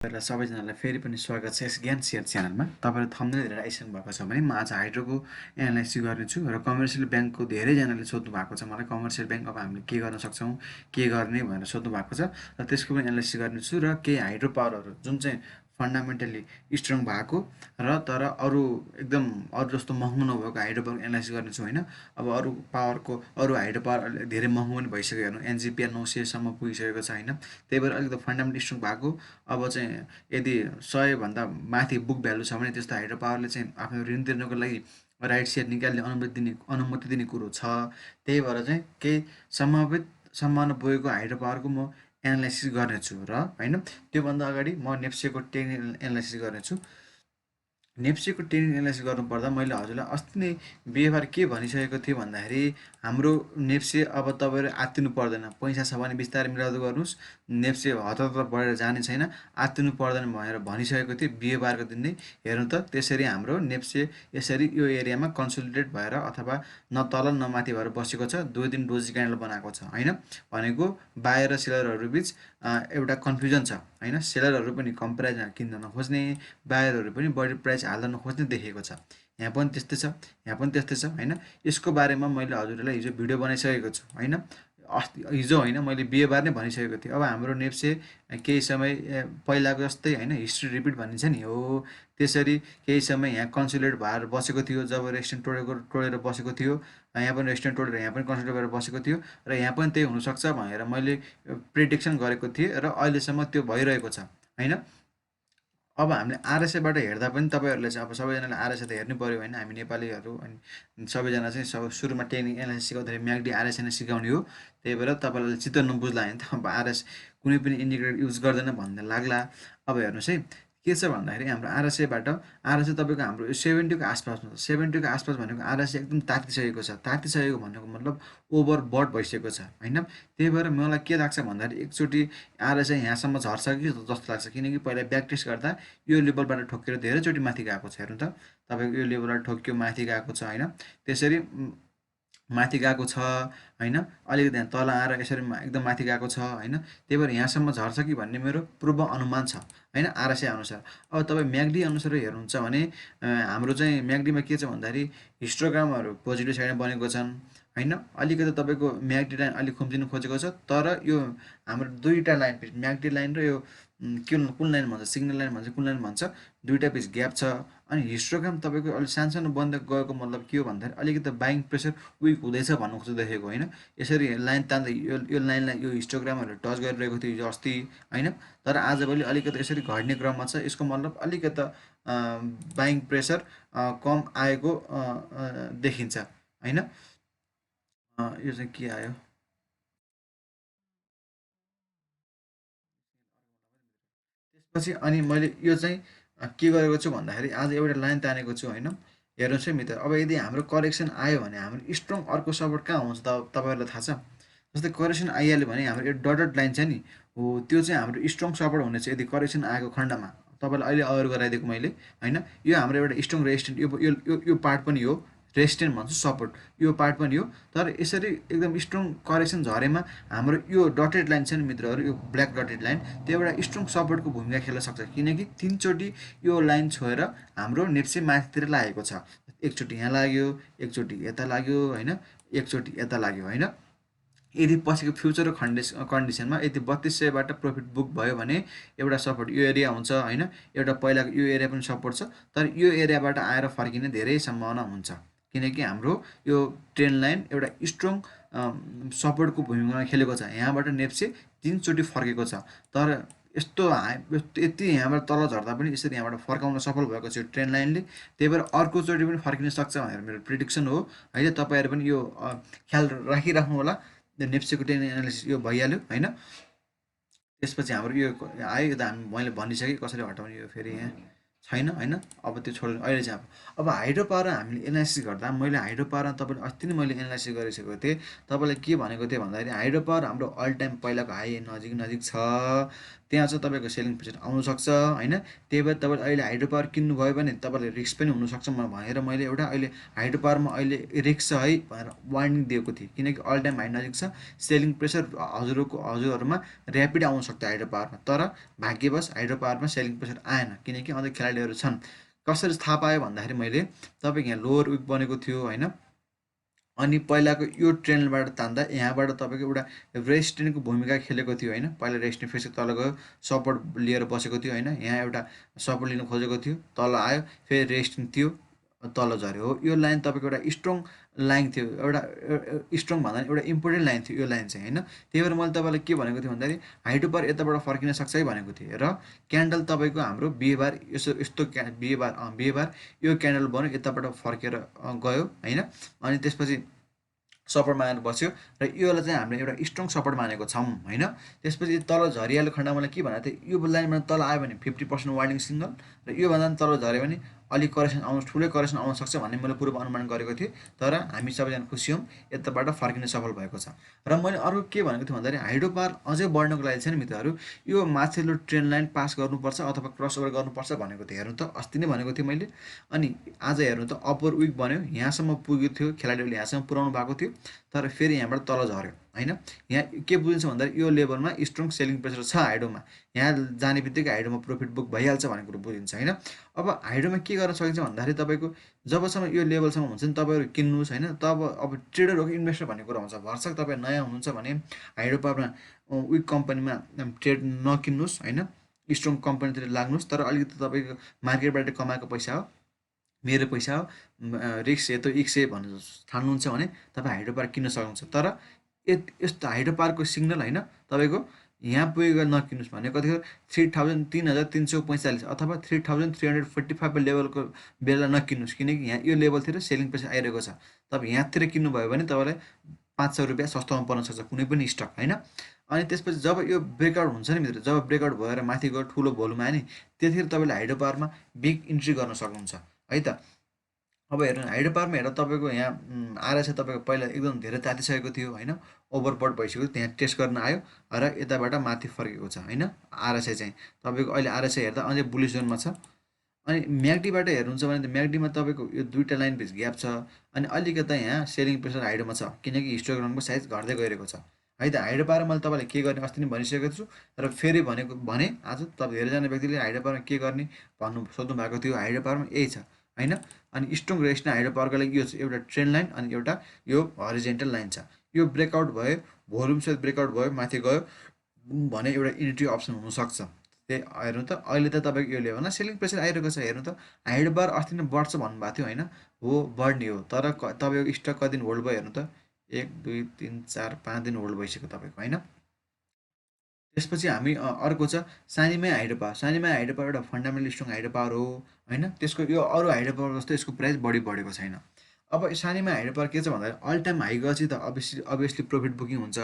तपाईँहरूलाई सबैजनालाई फेरि पनि स्वागत छ यस ज्ञान सेयर च्यानलमा। तपाईँले थम्बनेल हेरेर आइसक्नु भएको छ भने म आज हाइड्रोको एनालाइसिस गर्नेछु र कमर्सियल ब्याङ्कको धेरैजनाले सोध्नु भएको छ मलाई कमर्सियल ब्याङ्क अब हामीले के गर्न सक्छौँ, के गर्ने भनेर सोध्नु भएको छ र त्यसको पनि एनालाइसिस गर्नेछु र केही हाइड्रो पावरहरू जुन चाहिँ फन्डामेन्टल्ली स्ट्रङ भएको र तर अरू एकदम अरू जस्तो महँगो नभएको हाइड्रो पावर एनालाइसिस गर्नेछु होइन। अब अरू पावरको अरू हाइड्रो पावर अलि धेरै महँगो पनि भइसक्यो हेर्नु एनजिपिआर 900सम्म पुगिसकेको छ होइन। त्यही भएर अलिकति फन्डामेन्टल स्ट्रङ भएको अब चाहिँ यदि 100 भन्दा माथि बुक भ्यालु छ भने त्यस्तो हाइड्रो पावरले चाहिँ आफ्नो ऋण तिर्नको लागि राइट सेयर निकाल्ने अनुमति दिने कुरो छ। त्यही भएर चाहिँ केही सम्भावित सम्भावना पुगेको हाइड्रो पावरको म एनालाइसिस गर्नेछु र होइन। त्योभन्दा अगाडि म नेप्सेको टेक्निकल एनालाइसिस गर्नेछु। नेप्सेको टेक्निकल एनालाइसिस गर्नुपर्दा मैले हजुरलाई अस्ति नै बिहेबार के भनिसकेको थिएँ भन्दाखेरि हाम्रो नेप्से अब तपाईँहरू आत्तिनु पर्दैन, पैसा छ भने बिस्तारै मिलाउँदै गर्नुहोस्, नेप्से हतहत बढेर जाने छैन, आत्तिनु पर्दैन भनेर भनिसकेको थिएँ बिहेबारको दिन नै। हेर्नु त त्यसरी हाम्रो नेप्से यसरी यो एरियामा कन्सोलिडेट भएर अथवा न तल न माथि भएर बसेको छ, 2 दिन डोजी क्यान्डल बनाएको छ होइन। भनेको बायर र सेलरहरू बिच एउटा कन्फ्युजन छ होइन। सेलरहरू पनि कम प्राइसमा किन्न नखोज्ने, बायरहरू पनि बढी प्राइस हाल्न नखोज्ने देखेको छ। यहाँ पनि त्यस्तै छ, यहाँ पनि त्यस्तै छ होइन। यसको बारेमा मैले हजुरहरूलाई हिजो भिडियो बनाइसकेको छु होइन। अस्ति हिजो होइन मैले बिहेबार नै भनिसकेको थिएँ अब हाम्रो नेप्से केही समय पहिलाको जस्तै होइन हिस्ट्री रिपिट भनिन्छ नि हो त्यसरी केही समय यहाँ कन्सोलिडेट भएर बसेको थियो। जब रेस्टुरेन्ट तोडेर बसेको थियो, यहाँ पनि रेस्टुरेन्ट तोडेर यहाँ पनि कन्सोलिडेट भएर बसेको थियो र यहाँ पनि त्यही हुनसक्छ भनेर मैले प्रेडिक्सन गरेको थिएँ र अहिलेसम्म त्यो भइरहेको छ होइन। अब हामीले आरएसएबाट हेर्दा पनि तपाईँहरूले चाहिँ अब सबैजनाले आरएसए त हेर्नु पऱ्यो होइन। हामी नेपालीहरू अनि सबैजना चाहिँ सुरुमा टेक्निक एनालाइसिस सिकाउँदाखेरि म्याकडी आरएसए नै सिकाउने हो। त्यही भएर तपाईँलाई चित्त नबुझ्ला होइन त अब आरएस कुनै पनि इन्डिकेटर युज गर्दैन भन्ने लाग्ला। अब हेर्नुहोस् है के छ भन्दाखेरि हाम्रो आरएसए तपाईँको हाम्रो यो 70को आसपासमा छ। 70को आसपास भनेको आरएसए एकदम तातिसकेको छ। तातिसकेको भनेको मतलब ओभर बट भइसकेको छ होइन। त्यही भएर मलाई के लाग्छ भन्दाखेरि एकचोटि आरएसए यहाँसम्म झर्छ कि जस्तो लाग्छ, किनकि पहिला ब्याक टेस्ट गर्दा यो लेभलबाट ठोकेर धेरैचोटि माथि गएको छ। हेर्नु त तपाईँको यो लेभलबाट ठोक्यो माथि गएको छ होइन। त्यसरी माथि गएको छ होइन, अलिकति यहाँ तल आएर यसरी एकदम माथि गएको छ होइन। त्यही भएर यहाँसम्म झर्छ कि भन्ने मेरो पूर्व अनुमान छ होइन आरएसए अनुसार। अब तपाईँ म्याकडी अनुसार हेर्नुहुन्छ भने हाम्रो चाहिँ म्याकडीमा के छ भन्दाखेरि हिस्टोग्रामहरू पोजिटिभ साइडमा बनेको छन् होइन। अलिकति तपाईँको म्याकडी लाइन अलिक खुम्चिनु खोजेको छ तर यो हाम्रो दुईवटा लाइन पिस म्याकडी लाइन र यो कुन लाइन भन्छ, सिग्नल लाइन भन्छ कुन लाइन भन्छ, दुईवटा पिस ग्याप छ। अनि हिस्टोग्राम तपाईँको अलिक सानसानो बन्दै गएको मतलब के हो भन्दाखेरि अलिकति बाइङ प्रेसर विक हुँदैछ भन्नु खोज्दै देखेको होइन। यसरी लाइन तान्दै यो लाइनलाई यो हिस्टोग्रामहरू टच गरिरहेको थियो हिजो अस्ति होइन। तर आजभोलि अलिकति यसरी घट्ने क्रममा छ। यसको मतलब अलिकति बाइङ प्रेसर कम आएको देखिन्छ होइन। यो चाहिँ के आयो त्यसपछि अनि मैले यो चाहिँ के गरेको छु भन्दाखेरि आज एउटा लाइन तानेको छु होइन। हेर्नुहोस् है मित्र, अब यदि हाम्रो करेक्सन आयो भने हाम्रो स्ट्रङ अर्को सपोर्ट कहाँ हुन्छ त तपाईँहरूलाई थाहा छ। जस्तै करेक्सन आइहाल्यो भने हाम्रो यो डटेड लाइन छ नि हो त्यो चाहिँ हाम्रो स्ट्रङ सपोर्ट हुनेछ यदि करेक्सन आएको खण्डमा। तपाईँलाई अहिले अवेर गराइदिएको मैले होइन। यो हाम्रो एउटा स्ट्रङ रेजिस्टेन्ट यो पार्ट पनि हो, रेजिस्टेन्ट भन्छु सपोर्ट यो पार्ट पनि हो। तर यसरी एकदम स्ट्रङ करेक्सन झरेमा हाम्रो यो डटेड लाइन छ नि मित्रहरू, यो ब्ल्याक डटेड लाइन त्यो एउटा स्ट्रङ सपोर्टको भूमिका खेल्न सक्छ। किनकि 3चोटि यो लाइन छोएर हाम्रो नेप्से माथितिर लागेको छ। एकचोटि यहाँ लाग्यो, एकचोटि यता लाग्यो होइन, एकचोटि यता लाग्यो होइन। यदि पछिको फ्युचर कन्डिसनमा यदि 3200बाट प्रफिट बुक भयो भने एउटा सपोर्ट यो एरिया हुन्छ होइन। एउटा पहिलाको यो एरिया पनि सपोर्ट छ तर यो एरियाबाट आएर फर्किने धेरै सम्भावना हुन्छ। किनकि हाम्रो यो ट्रेन लाइन एउटा स्ट्रङ सपोर्टको भूमिका खेलेको छ। यहाँबाट नेप्से 3चोटि फर्केको छ तर यस्तो यति यहाँबाट तल झर्दा पनि यसरी यहाँबाट फर्काउन सफल भएको छ यो ट्रेन लाइनले। त्यही भएर अर्कोचोटि पनि फर्किन सक्छ भनेर मेरो प्रिडिक्सन हो होइन। तपाईँहरू पनि यो ख्याल राखिराख्नु होला। नेप्सेको टेक्निकल एनालिसिस यो भइहाल्यो होइन। त्यसपछि हाम्रो यो आयो त मैले भनिसकेँ कसरी हटाउने यो फेरि यहाँ छैन होइन। अब त्यो छोडेर अहिले चाहिँ अब हाइड्रो पावर हामीले एनालाइसिस गर्दा मैले हाइड्रो पावर तपाईँले अस्ति नै मैले एनालाइसिस गरिसकेको थिएँ। तपाईँलाई के भनेको थिएँ भन्दाखेरि हाइड्रो पावर हाम्रो अल टाइम पहिलाको हाई नजिक छ। त्यहाँ चाहिँ तपाईँको सेलिङ प्रेसर आउनसक्छ होइन। त्यही भएर तपाईँले अहिले हाइड्रो पावर किन्नुभयो भने तपाईँले रिस्क पनि हुनसक्छ भनेर मैले एउटा अहिले हाइड्रो पावरमा अहिले रिस्क छ है भनेर वार्निङ दिएको थिएँ, किनकि अल टाइम हाई नजिक छ। सेलिङ प्रेसर हजुरहरूमा ऱ्यापिड आउनसक्छ हाइड्रो पावरमा, तर भाग्यवश हाइड्रो पावरमा सेलिङ प्रेसर आएन, किनकि अझै खेलाडीहरू छन्। कसरी थाहा पायो भन्दाखेरि मैले तपाईँको यहाँ लोवर विक बनेको थियो होइन, अनि पहिलाको यो ट्रेनबाट तान्दा यहाँबाट तपाईँको एउटा रेस्टेन्टको भूमिका खेलेको थियो होइन। पहिला रेस्टेन्ट फेरि तल गयो, सपोर्ट लिएर बसेको थियो होइन, यहाँ एउटा सपोर्ट लिन खोजेको थियो, तल आयो, फेरि रेस्टेन्ट थियो, तल झऱ्यो। हो, यो लाइन तपाईँको एउटा स्ट्रङ लाइन थियो, एउटा स्ट्रङ भन्दा एउटा इम्पोर्टेन्ट लाइन थियो यो लाइन चाहिँ होइन। त्यही भएर मैले तपाईँलाई के भनेको थिएँ भन्दाखेरि हाइड्रो पावर यताबाट फर्किन सक्छ है भनेको थिएँ। र क्यान्डल तपाईँको हाम्रो बिहिबार यसो यस्तो बिहिबार यो क्यान्डल बन्यो, यताबाट फर्केर गयो होइन। अनि त्यसपछि सपोर्ट मानेर बस्यो र योलाई चाहिँ हामीले एउटा स्ट्रङ सपोर्ट मानेको छौँ होइन। त्यसपछि तल झरिहाल्यो खण्ड मलाई के भनेको थिएँ, यो लाइनमा तल आयो भने 50% वार्निङ सिग्नल, र योभन्दा तल झऱ्यो भने अलिक करेक्सन आउनु, ठुलै करेक्सन आउन सक्छ भन्ने मैले पूर्व अनुमान गरेको थिएँ। तर हामी सबैजना खुसी हौँ, यताबाट फर्किन सफल भएको छ। र मैले अर्को के भनेको थिएँ भन्दाखेरि हाइड्रो पावर अझै बढ्नको लागि चाहिँ मित्रहरू यो माथिल्लो ट्रेन लाइन पास गर्नुपर्छ अथवा क्रस ओभर गर्नुपर्छ भनेको थिएँ। हेर्नु त अस्ति नै भनेको थिएँ मैले, अनि आज हेर्नु त अप्पर विक बन्यो, यहाँसम्म पुगेको थियो, खेलाडीहरूले यहाँसम्म पुऱ्याउनु भएको थियो, तर फेरि यहाँबाट तल झऱ्यो होइन। यहाँ के बुझिन्छ भन्दाखेरि यो लेभलमा स्ट्रङ सेलिङ प्रेसर छ हाइड्रोमा, यहाँ जाने बित्तिकै हाइड्रोमा प्रफिट बुक भइहाल्छ भन्ने कुरो बुझिन्छ होइन। अब हाइड्रोमा के गर्न सकिन्छ भन्दाखेरि तपाईँको जबसम्म यो लेभलसम्म हुन्छ नि तपाईँहरू किन्नुहोस् होइन। तब अब ट्रेडर हो कि इन्भेस्टर भन्ने कुरा हुन्छ, भरसक तपाईँ नयाँ हुनुहुन्छ भने हाइड्रो पावरमा विक कम्पनीमा ट्रेड नकिन्नुहोस् होइन, स्ट्रङ कम्पनीतिर लाग्नुहोस्। तर अलिकति तपाईँको मार्केटबाट कमाएको पैसा हो, मेरो पैसा हो, रिक्स यतो इक्से भनेर ठान्नुहुन्छ भने तपाईँ हाइड्रो पावर किन्न सक्नुहुन्छ। तर यस्तो हाइड्रो पावरको सिग्नल होइन तपाईँको यहाँ पुगेर नकिन्नुहोस् भने कतिखेर 3345 अथवा 3345 लेभलको बेला नकिन्नुहोस्, किनकि यहाँ यो लेभलतिर सेलिङ प्रेसर आइरहेको छ। तपाईँ यहाँतिर किन्नुभयो भने तपाईँलाई 500 रुपियाँ सस्तोमा पर्न सक्छ कुनै पनि स्टक होइन। अनि त्यसपछि जब यो ब्रेकआउट हुन्छ नि मित्र, जब ब्रेकआउट भएर माथि गएर ठुलो भोल्युम आयो नि, त्यतिखेर तपाईँले हाइड्रो पावरमा बिग इन्ट्री गर्न सक्नुहुन्छ है त। अब हेर्नु हाइड्रो पावरमा हेर्दा तपाईँको यहाँ आरएसआई तपाईँको पहिला एकदम धेरै तातिसकेको थियो होइन, ओभरबट भइसक्यो, त्यहाँ टेस्ट गर्न आयो र यताबाट माथि फर्केको छ होइन। आरएसआई चाहिँ तपाईँको अहिले आरएसआई हेर्दा अझै बुलिस जोनमा छ। अनि म्यागडीबाट हेर्नुहुन्छ भने त म्यागडीमा तपाईँको यो दुईवटा लाइन बिच ग्याप छ, अनि अलिकता यहाँ सेलिङ प्रेसर हाइड्रोमा छ, किनकि हिस्टोग्रामको साइज घट्दै गइरहेको छ है त। हाइड्रो पावर मैले तपाईँलाई के गर्ने अस्ति नै भनिसकेको छु, र फेरि भने आज तपाईँ धेरैजना व्यक्तिले हाइड्रो पावरमा के गर्ने सोध्नु भएको थियो। हाइड्रो पावरमा यही छ होइन। अनि स्ट्रङ रेस्टमा हाइड्रो पावरको लागि यो एउटा ट्रेन लाइन अनि एउटा यो हरिजेन्टल लाइन छ। यो ब्रेकआउट भयो, भोल्युमसहित ब्रेकआउट भयो, माथि गयो भने एउटा इन्ट्री अप्सन हुनसक्छ। त्यही हेर्नु त अहिले त तपाईँको यो लेभलमा सेलिङ प्रेसर आइरहेको छ। हेर्नु त हाइड्रो पावर अस्ति नै बढ्छ भन्नुभएको थियो होइन, हो बढ्ने हो, तर तपाईँको स्टक कति दिन होल्ड भयो हेर्नु त, 1 2 3 4 5 दिन होल्ड भइसक्यो तपाईँको होइन। त्यसपछि हामी अर्को छ सानीमाई हाइड्रो पावर। सानीमाई हाइड्रो पावर एउटा फन्डामेन्टल स्ट्रङ हाइड्रो पावर हो होइन। त्यसको यो अरू हाइड्रो पावर जस्तो यसको प्राइस बढेको छैन। अब सानीमा हाइड्रो पावर के छ भन्दाखेरि अल टाइम हाई गएपछि त अभियसली प्रफिट बुकिङ हुन्छ।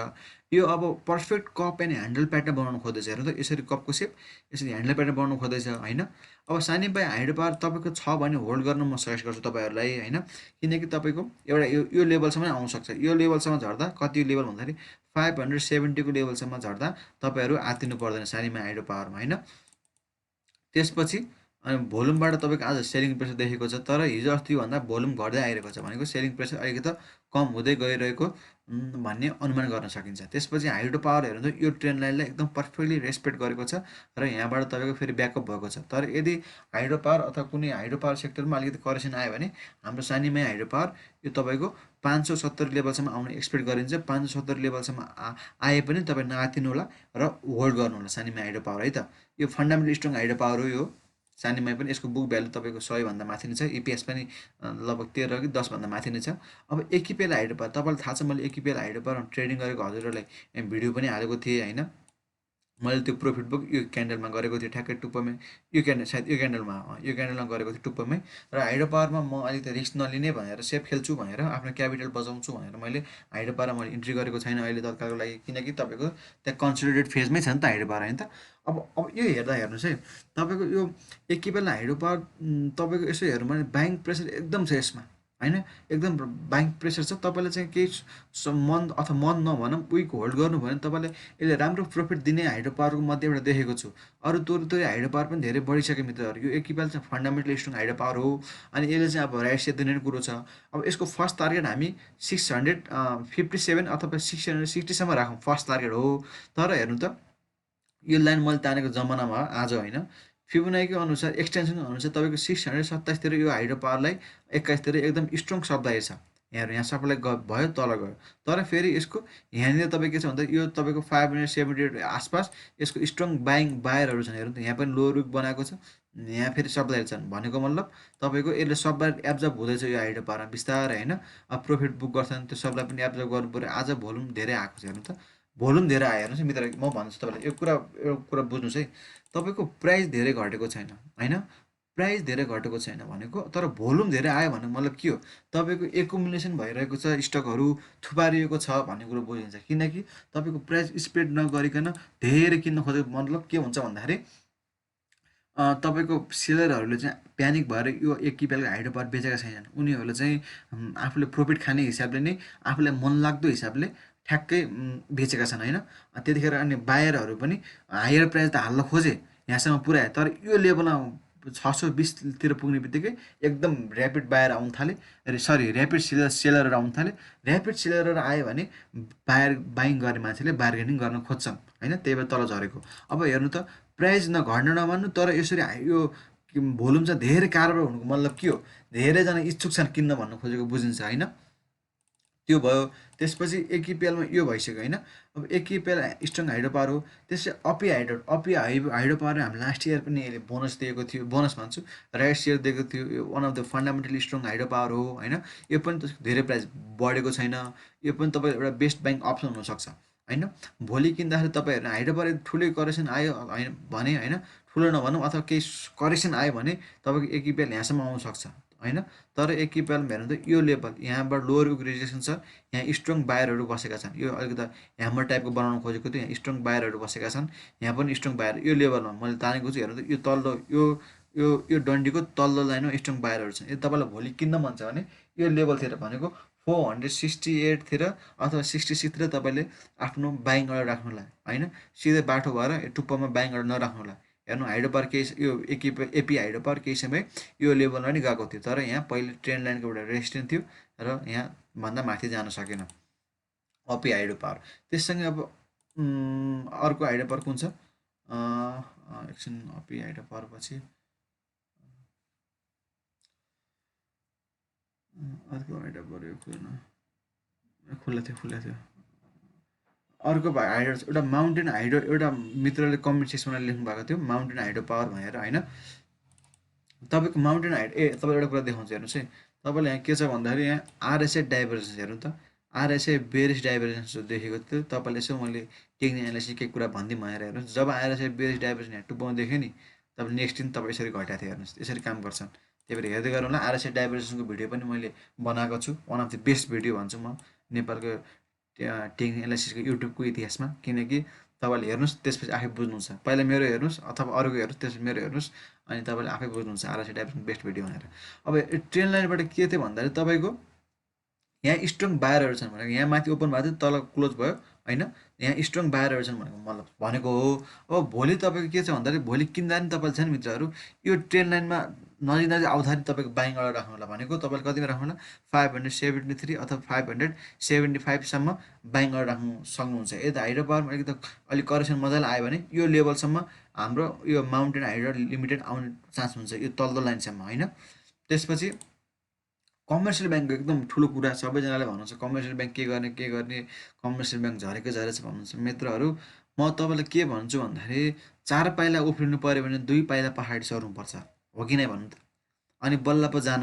यो अब perfect cup and handle pattern बनाउनु खोज्दैछ। हेर्नु त यसरी कपको सेप, यसरी ह्यान्डल प्याटर्न बनाउनु खोज्दैछ होइन। अब सानीमाई हाइड्रो पावर तपाईँको छ भने होल्ड गर्न म सजेस्ट गर्छु तपाईँहरूलाई होइन, किनकि तपाईँको एउटा यो लेभलसम्म आउनसक्छ। यो लेभलसम्म झर्दा कति लेभल भन्दाखेरि 570 को लेभलसम्म झर्दा तपाईँहरू आत्तिनु पर्दैन सानीमाई हाइड्रो पावरमा होइन। त्यसपछि अनि भोल्युमबाट तपाईँको आज सेलिङ प्रेसर देखेको छ, तर हिजो अस्तिभन्दा भोल्युम घट्दै आइरहेको छ भनेको सेलिङ प्रेसर अलिकति कम हुँदै गइरहेको भन्ने अनुमान गर्न सकिन्छ। त्यसपछि हाइड्रो पावर हेर्नु त यो ट्रेन लाइनलाई एकदम पर्फेक्टली रेस्पेक्ट गरेको छ र यहाँबाट तपाईँको फेरि ब्याकअप भएको छ। तर यदि हाइड्रो पावर अथवा कुनै हाइड्रो पावर सेक्टरमा अलिकति करेक्सन आयो भने हाम्रो सानीमाई हाइड्रो पावर यो तपाईँको 570 लेभलसम्म आउने एक्सपेक्ट गरिन्छ। 570 लेभलसम्म आए पनि तपाईँ नआत्तिनु होला र होल्ड गर्नु होला सानीमाई हाइड्रो पावर है त। यो फन्डामेन्टल स्ट्रङ हाइड्रो पावर हो यो सानीमाई पनि। यसको बुक भ्यालु तपाईँको 100 भन्दा माथि नै छ, इपिएस पनि लगभग 13 कि 10 भन्दा माथि नै छ। अब एकिपिएल हाइड्रो पावर तपाईँलाई थाहा छ, मैले एकिपिएल हाइड्रो पावर ट्रेडिङ गरेको हजुरहरूलाई भिडियो पनि हालेको थिएँ होइन। मैले त्यो प्रफिट बुक यो क्यान्डलमा गरेको थिएँ ठ्याक्कै टुप्पोमै, यो क्यान्डल सायद यो क्यान्डलमा गरेको थिएँ टुप्पोमै। र हाइड्रो पावरमा म अलिकति रिस्क नलिने भनेर सेफ खेल्छु भनेर आफ्नो क्यापिटल बचाउँछु भनेर मैले हाइड्रो पावरमा मैले इन्ट्री गरेको छैन अहिले तत्कालको लागि, किनकि तपाईँको त्यहाँ कन्सोलिडेट फेजमै छ नि त हाइड्रो पावर होइन त। अब यो हेर्दा हेर्नुहोस् है, तपाईँको यो एकिपिएल हाइड्रो पावर तपाईँको यसो हेर्नु भने बाइङ प्रेसर एकदम छ यसमा होइन, एकदम बाइङ प्रेसर छ, तपाईँले चाहिँ केही मन अथवा मन नभनौँ विक होल्ड गर्नुभयो भने तपाईँले यसले राम्रो प्रफिट दिने हाइड्रो पावरको मध्ये एउटा देखेको छु। अरू तोरी हाइड्रो पावर पनि धेरै बढिसक्यो मित्रहरू। यो एकिपाल चाहिँ फन्डामेन्टली स्ट्रङ हाइड्रो पावर हो, अनि यसले चाहिँ अब राइट सेप दिने कुरो छ। अब यसको फर्स्ट टार्गेट हामी 657 अथवा 660सम्म राखौँ, फर्स्ट टार्गेट हो। तर हेर्नु त यो लाइन मैले तानेको जमानामा आज होइन, फिबोनाकीको अनुसार एक्सटेन्सनको अनुसार तपाईँको 627 यो हाइड्रो पावरलाई 21 एकदम स्ट्रङ सप्लाई छ। यहाँ सप्लाई भयो, तल गयो। तर फेरि यसको यहाँनिर तपाईँ के छ भन्दा यो तपाईँको 578 आसपास यसको स्ट्रङ बायरहरू छन्। हेर्नु त यहाँ पनि लो रुक बनाएको छ, यहाँ फेरि सप्लाई छन् भनेको मतलब तपाईँको यसले सप्लाई एब्जर्ब हुँदैछ यो हाइड्रो पावरमा बिस्तारै होइन। अब प्रफिट बुक गर्छन् त्यो सप्लाई पनि एब्जर्ब गर्नु पऱ्यो। आज भोल्युम धेरै आएको छ, हेर्नु त भोल्युम धेरै आयो। हेर्नुहोस् है मित्र, म भन्छु तपाईँलाई एउटा कुरा बुझ्नुहोस् है, तपाईँको प्राइस धेरै घटेको छैन होइन, प्राइस धेरै घटेको छैन भनेको, तर भोल्युम धेरै आयो भने मतलब के हो, तपाईँको एकुमुलेसन भइरहेको छ, स्टकहरू थुपारिएको छ भन्ने कुरो बुझिन्छ। किनकि तपाईँको प्राइस स्प्रेड नगरिकन धेरै किन्न खोजेको मतलब के हुन्छ भन्दाखेरि तपाईँको सेलरहरूले चाहिँ प्यानिक भएर यो एकिपालको हाइड्रो पावर बेचेका छैनन्। उनीहरूले चाहिँ आफूले प्रफिट खाने हिसाबले नै, आफूलाई मनलाग्दो हिसाबले ठ्याक्कै बेचेका छन् होइन। त्यतिखेर अनि बायरहरू पनि हायर प्राइस त हाल्न खोजे, यहाँसम्म पुऱ्याए, तर यो लेभलमा 620तिर पुग्ने बित्तिकै एकदम ऱ्यापिड बायर आउनु थाले, ऱ्यापिड सेलरहरू आउनु थाले। ऱ्यापिड सेलरहरू आयो भने बाइङ गर्ने मान्छेले बार्गेनिङ गर्न खोज्छन् होइन, त्यही भएर तल झरेको। अब हेर्नु त प्राइस घट्न नमान्नु, तर यसरी यो भोल्युम चाहिँ धेरै कारोबार हुनुको मतलब के हो, धेरैजना इच्छुक छन् किन्न भन्नु खोजेको बुझिन्छ होइन। त्यो भयो। त्यसपछि एकिपिएलमा यो भइसक्यो होइन। अब एकिपिएल स्ट्रङ हाइड्रो पावर हो। त्यसै अपी हाइड्रो पावर हामी लास्ट इयर पनि यसले बोनस दिएको थियो, बोनस भन्छु राइट सेयर दिएको थियो। यो one of the fundamentally strong hydro power हो होइन। यो पनि त्यसको धेरै प्राइस बढेको छैन। यो पनि तपाईँ एउटा बेस्ट ब्याङ्क अप्सन हुनसक्छ होइन। भोलि किन्दाखेरि तपाईँहरू हाइड्रो पावर ठुलै करेक्सन आयो होइन भने होइन, ठुलो नभनौँ अथवा केही करेक्सन आयो भने तपाईँको एकिपिएल यहाँसम्म आउनसक्छ होइन। तर एकिपिएलमा हेर्नु त यो लेभल यहाँबाट लोवर रिजेक्सन छ, यहाँ स्ट्रङ बायरहरू बसेका छन्। यो अलिकति ह्यामर टाइपको बनाउनु खोजेको थियो, यहाँ स्ट्रङ बायरहरू बसेका छन्, यहाँ पनि स्ट्रङ बायर यो लेभलमा मैले तानेको छु। हेर्नु त यो तल्लो यो डन्डीको तल्लो लाइनमा स्ट्रङ बायरहरू छन्। यदि तपाईँलाई भोलि किन्न मन छ भने यो लेभलतिर भनेको 468तिर अथवा 66तिर तपाईँले आफ्नो बाइङ अर्डर राख्नुलाई होइन, सिधै बाटो भएर टुप्पोमा बाइङ अर्डर नराख्नुलाई। हेर्नु हाइड्रो पावर केही यो एपी हाइड्रो पावर केही समय यो लेभलमा पनि गएको थियो, तर यहाँ पहिले ट्रेन्ड लाइनको एउटा रेजिस्टेन्स थियो र यहाँ भन्दा माथि जान सकेन अपी हाइड्रो पावर। त्यससँगै अब अर्को हाइड्रो पावर कुन छ एकछिन, अपी हाइड्रो पावर पछि अर्को हाइड्रो पावर यो खुल्ला थियो। अर्को हाइड्रो एउटा माउन्टेन हाइड्रो, एउटा मित्रले कमेन्ट सेक्सनमा लेख्नु भएको थियो माउन्टेन हाइड्रो पावर भनेर होइन। तपाईँको माउन्टेन तपाईँलाई एउटा कुरा देखाउँछु हेर्नुहोस् है। तपाईँलाई यहाँ के छ भन्दाखेरि यहाँ आरएसआई डाइभर्जेन्स हेर्नु त, आरएसआई बेरिस डाइभर्जेन्स देखेको थियो तपाईँले। यसो मैले टेक्निकल एनालाइसिस केही कुरा भनिदिउँ भनेर हेर्नुहोस्। जब आरएसआई बेरिस डाइभर्जेन्स यहाँ टुप्पोमा देख्यो नि, तपाईँ नेक्स्ट दिन तपाईँ यसरी घटाएको थियो हेर्नुहोस्, यसरी काम गर्छन्। त्यही भएर हेर्दै गरौँला। आरएसआई डाइभर्जेन्सको भिडियो पनि मैले बनाएको छु, one of the best video भन्छु म नेपालको टेक्निकल एनालाइसिसको युट्युबको इतिहासमा। किनकि तपाईँले हेर्नुहोस् त्यसपछि आफै बुझ्नुहुन्छ। पहिला मेरो हेर्नुहोस् अथवा अरूको हेर्नुहोस्, त्यसपछि मेरो हेर्नुहोस्, अनि तपाईँले आफै बुझ्नुहुन्छ आरएसआई डाइभर्जेन्स बेस्ट भिडियो भनेर। अब ट्रेन लाइनबाट के थियो भन्दाखेरि तपाईँको यहाँ स्ट्रङ बायरहरू छन् भनेको, यहाँ माथि ओपन भएको थियो तल क्लोज भयो होइन, यहाँ स्ट्रङ बायरहरू छन् भनेको हो। अब भोलि तपाईँको के छ भन्दाखेरि भोलि किन्दा नि तपाईँले छ नि मित्रहरू, यो ट्रेन लाइनमा नजिक आउँदाखेरि तपाईँको बाइङ अर्डर राख्नु होला भनेको तपाईँले कतिमा राख्नु होला 573 अथवा 575सम्म बाइङ अर्डर राख्नु सक्नुहुन्छ। यता हाइड्रो पावरमा अलिक करेक्सन मजाले आयो भने यो लेभलसम्म हाम्रो यो माउन्टेन हाइड्रो लिमिटेड आउने चान्स हुन्छ, यो तल्लो लाइनसम्म होइन। त्यसपछि कमर्सियल ब्याङ्कको एकदम ठुलो कुरा सबैजनाले भन्नुहुन्छ कमर्सियल ब्याङ्क के गर्ने, कमर्सियल ब्याङ्क झरेछ भन्नुहुन्छ। मित्रहरू म तपाईँलाई के भन्छु भन्दाखेरि 4 पाइला उफ्रिनु पऱ्यो भने 2 पाइला पहाडी सर्नुपर्छ, हो कि नै भन्नु त, अनि बल्ल पो जान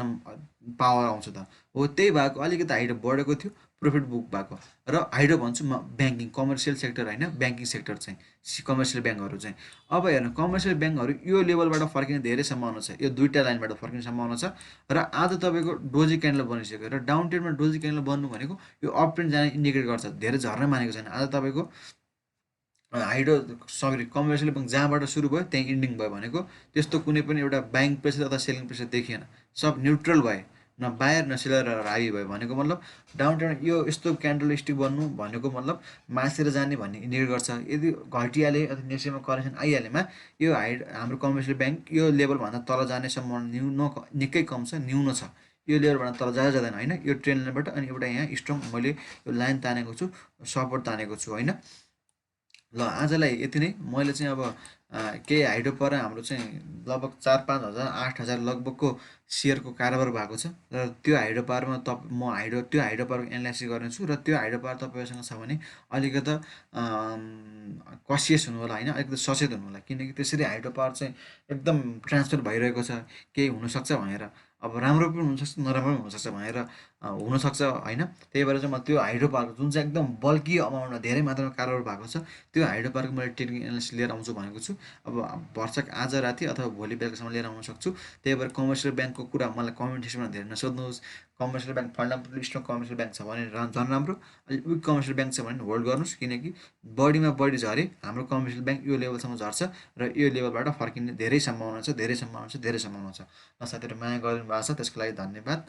पावर आउँछ त हो। त्यही भएको अलिकति हाइड्रो बढेको थियो, प्रफिट बुक भएको। र हाइड्रो भन्छु म ब्याङ्किङ कमर्सियल सेक्टर होइन, ब्याङ्किङ सेक्टर चाहिँ कमर्सियल ब्याङ्कहरू चाहिँ। अब हेर्नु कमर्सियल ब्याङ्कहरू यो लेभलबाट फर्किने धेरै सम्भावना छ, यो दुईवटा लाइनबाट फर्किने सम्भावना छ। र आज तपाईँको डोजी क्यान्डल बनिसक्यो र डाउन ट्रेन्डमा डोजी क्यान्डल बन्नु भनेको यो अप ट्रेन्ड जाने इन्डिकेट गर्छ, धेरै झर्न मानेको छैन। आज तपाईँको कमर्सियल ब्याङ्क जहाँबाट सुरु भयो त्यहीँ इन्डिङ भयो भनेको त्यस्तो कुनै पनि एउटा बाइङ प्रेसर अथवा सेलिङ प्रेसर देखिएन, सब न्युट्रल भए न बायर न सेलर हाई भयो भनेको मतलब डाउन टाउन यो यस्तो क्यान्डल स्टिक बन्नु भनेको मतलब मासेर जाने भन्ने इन्डिकेट गर्छ। यदि घटिहाले अथवा नेक्स्टमा करेक्सन आइहालेमा यो हाम्रो कमर्सियल ब्याङ्क यो लेभलभन्दा तल जाने सम्भावना निकै कम छ, न्यून छ। यो लेभलभन्दा तल जाँदैन होइन, यो ट्रेन लाइनबाट अनि एउटा यहाँ स्ट्रङ मैले यो लाइन तानेको छु, सपोर्ट तानेको छु होइन। ल आजलाई यति नै। मैले चाहिँ अब केही हाइडो पर हाम्रो चाहिँ लगभग 4-5 हजार 8 हजार लगभगको सेयरको कारोबार भएको छ र त्यो हाइडो पावरमा त्यो हाइडो पावरको एनालाइसिस गर्नेछु र त्यो हाइडो पावर तपाईँसँग छ भने अलिकति कसियस हुनु होला होइन, अलिकति सचेत हुनु होला, किनकि त्यसरी हाइडो पावर चाहिँ एकदम ट्रान्सफर भइरहेको छ केही हुनसक्छ भनेर। अब राम्रो पनि हुनसक्छ नराम्रो पनि हुनसक्छ भनेर हुनसक्छ होइन। त्यही भएर चाहिँ म त्यो हाइड्रो पार्क जुन चाहिँ एकदम बल्की अमाउन्टमा धेरै मात्रामा कारोबार भएको छ त्यो हाइड्रो पार्क मैले टेक्निकल एनालिसिस लिएर आउँछु भनेको छु। अब भर्सक आज राति अथवा भोलि बेलुकासम्म लिएर आउन सक्छु। त्यही भएर कमर्सियल ब्याङ्कको कुरा मलाई कमेन्ट सेक्सनमा धेरै नसोध्नुहोस्। Commercial bank fundamental strong commercial bank छ भने झन् राम्रो, अलिक विक कमर्सियल ब्याङ्क छ भने होल्ड गर्नुहोस्, किनकि बढीमा बढी झरे हाम्रो कमर्सियल ब्याङ्क यो लेभलसम्म झर्छ र यो लेभलबाट फर्किने धेरै सम्भावना छ, धेरै सम्भावना छ, धेरै सम्भावना छ। साथीहरू माया गरिदिनु भएको छ त्यसको लागि धन्यवाद।